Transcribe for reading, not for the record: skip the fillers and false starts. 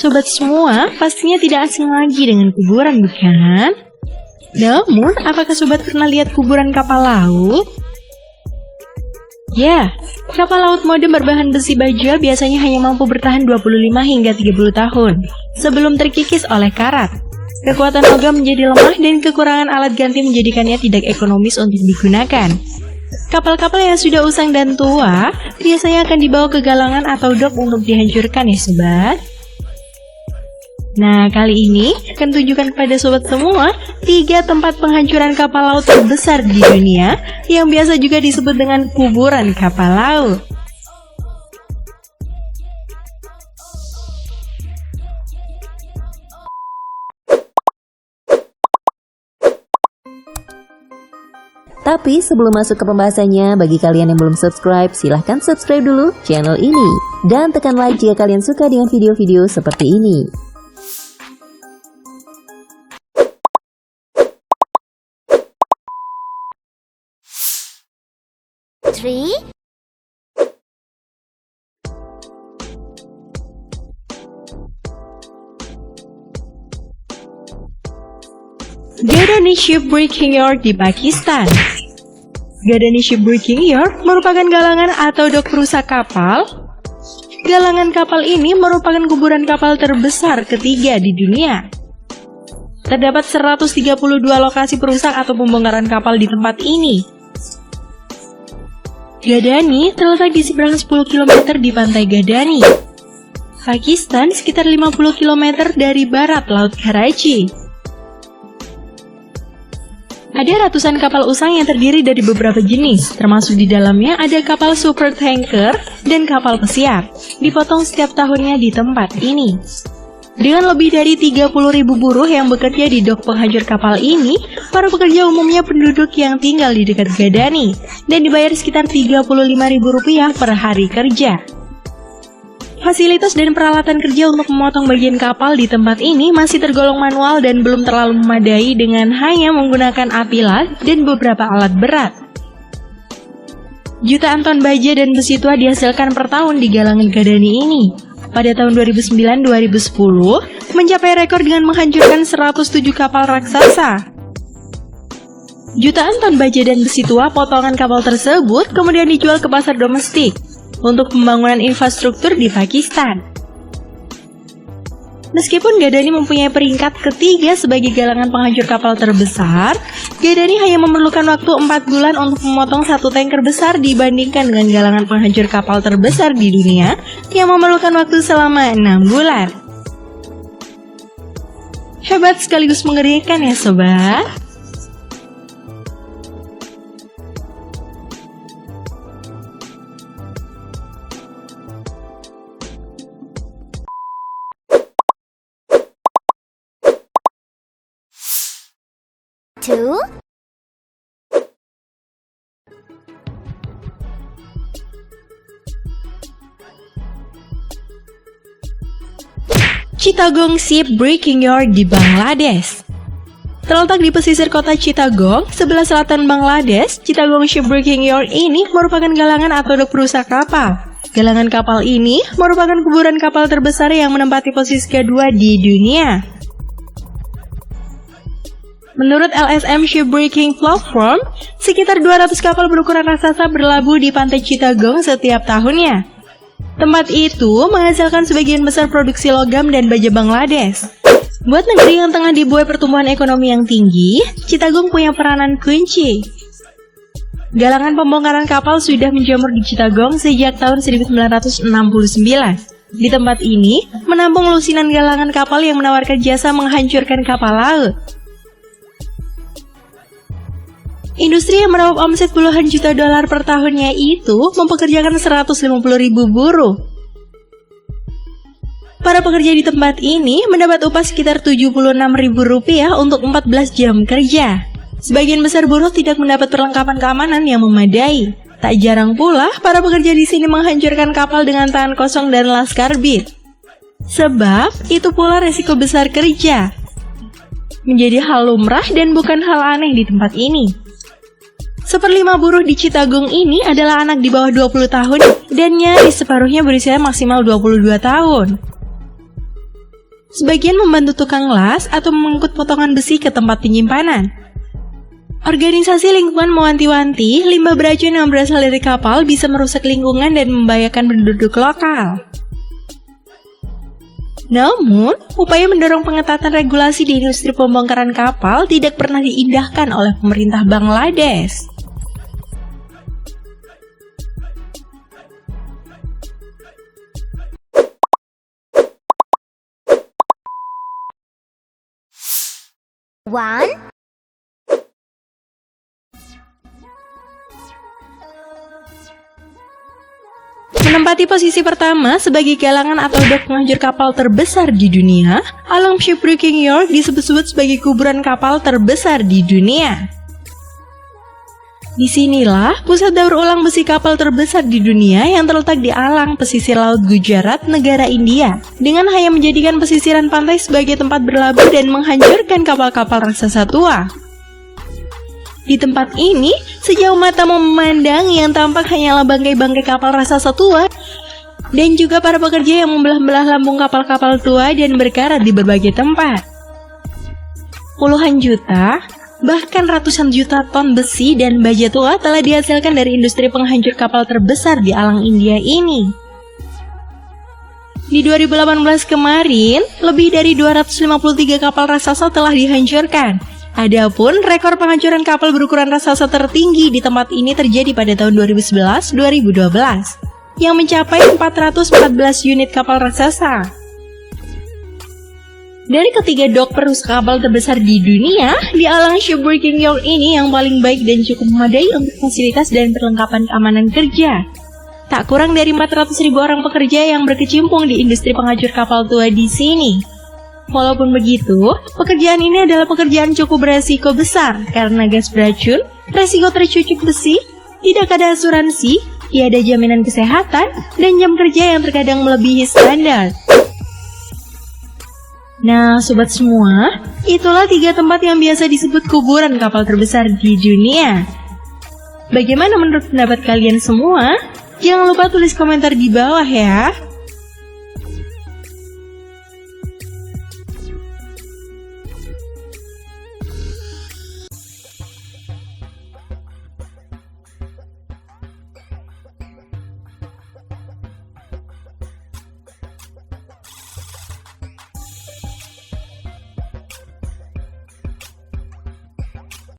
Sobat semua, pastinya tidak asing lagi dengan kuburan, bukan? Namun, apakah sobat pernah lihat kuburan kapal laut? Ya, kapal laut modern berbahan besi baja biasanya hanya mampu bertahan 25 hingga 30 tahun sebelum terkikis oleh karat. Kekuatan logam menjadi lemah dan kekurangan alat ganti menjadikannya tidak ekonomis untuk digunakan. Kapal-kapal yang sudah usang dan tua biasanya akan dibawa ke galangan atau dok untuk dihancurkan ya sobat. Nah, kali ini akan tunjukkan kepada sobat semua 3 tempat penghancuran kapal laut terbesar di dunia yang biasa juga disebut dengan kuburan kapal laut. Tapi sebelum masuk ke pembahasannya, bagi kalian yang belum subscribe, silahkan subscribe dulu channel ini. Dan tekan like jika kalian suka dengan video-video seperti ini. Gadani Shipbreaking Yard di Pakistan. Gadani Shipbreaking Yard merupakan galangan atau dok perusak kapal. Galangan kapal ini merupakan kuburan kapal terbesar ketiga di dunia. Terdapat 132 lokasi perusak atau pembongkaran kapal di tempat ini. Gadani terletak di seberang 10 km di pantai Gadani, Pakistan, sekitar 50 km dari barat Laut Karachi. Ada ratusan kapal usang yang terdiri dari beberapa jenis, termasuk di dalamnya ada kapal supertanker dan kapal pesiar, dipotong setiap tahunnya di tempat ini. Dengan lebih dari 30.000 buruh yang bekerja di dok penghancur kapal ini, para pekerja umumnya penduduk yang tinggal di dekat Gadani, dan dibayar sekitar Rp35.000 per hari kerja. Fasilitas dan peralatan kerja untuk memotong bagian kapal di tempat ini masih tergolong manual dan belum terlalu memadai dengan hanya menggunakan api las dan beberapa alat berat. Jutaan ton baja dan besi tua dihasilkan per tahun di galangan Gadani ini. Pada tahun 2009-2010, mencapai rekor dengan menghancurkan 107 kapal raksasa. Jutaan ton baja dan besi tua potongan kapal tersebut kemudian dijual ke pasar domestik untuk pembangunan infrastruktur di Pakistan. Meskipun Gadani mempunyai peringkat ketiga sebagai galangan penghancur kapal terbesar, Gadani hanya memerlukan waktu 4 bulan untuk memotong satu tanker besar dibandingkan dengan galangan penghancur kapal terbesar di dunia yang memerlukan waktu selama 6 bulan. Hebat sekaligus mengerikan ya sobat. Chittagong Shipbreaking Yard di Bangladesh. Terletak di pesisir kota Chittagong, sebelah selatan Bangladesh, Chittagong Shipbreaking Yard ini merupakan galangan atau dok perusak kapal. Galangan kapal ini merupakan kuburan kapal terbesar yang menempati posisi kedua di dunia. Menurut LSM Shipbreaking Platform, sekitar 200 kapal berukuran raksasa berlabuh di pantai Chittagong setiap tahunnya. Tempat itu menghasilkan sebagian besar produksi logam dan baja Bangladesh. Buat negeri yang tengah dibuai pertumbuhan ekonomi yang tinggi, Chittagong punya peranan kunci. Galangan pembongkaran kapal sudah menjamur di Chittagong sejak tahun 1969. Di tempat ini, menampung lusinan galangan kapal yang menawarkan jasa menghancurkan kapal laut. Industri yang meraup omset puluhan juta dolar per tahunnya itu mempekerjakan 150.000 buruh. Para pekerja di tempat ini mendapat upah sekitar Rp76.000 untuk 14 jam kerja. Sebagian besar buruh tidak mendapat perlengkapan keamanan yang memadai. Tak jarang pula para pekerja di sini menghancurkan kapal dengan tangan kosong dan laskar bit. Sebab itu pula resiko besar kerja. Menjadi hal lumrah dan bukan hal aneh di tempat ini. 1/5 buruh di Chittagong ini adalah anak di bawah 20 tahun dan nyaris separuhnya berusia maksimal 22 tahun. Sebagian membantu tukang las atau mengangkut potongan besi ke tempat penyimpanan. Organisasi lingkungan mewanti-wanti, limbah beracun yang berasal dari kapal bisa merusak lingkungan dan membahayakan penduduk lokal. Namun, upaya mendorong pengetatan regulasi di industri pembongkaran kapal tidak pernah diindahkan oleh pemerintah Bangladesh. Menempati posisi pertama sebagai galangan atau dok penghancur kapal terbesar di dunia, alam shipwrecking yard disebut-sebut sebagai kuburan kapal terbesar di dunia. Disinilah pusat daur ulang besi kapal terbesar di dunia yang terletak di alang pesisir Laut Gujarat, negara India, dengan hanya menjadikan pesisiran pantai sebagai tempat berlabuh dan menghancurkan kapal-kapal raksasa tua. Di tempat ini, sejauh mata memandang yang tampak hanyalah bangkai-bangkai kapal raksasa tua dan juga para pekerja yang membelah-belah lambung kapal-kapal tua dan berkarat di berbagai tempat. Puluhan juta, bahkan ratusan juta ton besi dan baja tua telah dihasilkan dari industri penghancur kapal terbesar di alang India ini. Di 2018 kemarin, lebih dari 253 kapal raksasa telah dihancurkan. Adapun rekor penghancuran kapal berukuran raksasa tertinggi di tempat ini terjadi pada tahun 2011-2012 yang mencapai 414 unit kapal raksasa. Dari ketiga dok perusak kapal terbesar di dunia, di alang shipwrecking yard ini yang paling baik dan cukup memadai untuk fasilitas dan perlengkapan keamanan kerja. Tak kurang dari 400.000 orang pekerja yang berkecimpung di industri penghancur kapal tua di sini. Walaupun begitu, pekerjaan ini adalah pekerjaan cukup beresiko besar karena gas beracun, resiko tercucuk besi, tidak ada asuransi, tiada jaminan kesehatan, dan jam kerja yang terkadang melebihi standar. Nah, sobat semua, itulah 3 tempat yang biasa disebut kuburan kapal terbesar di dunia. Bagaimana menurut pendapat kalian semua? Jangan lupa tulis komentar di bawah ya.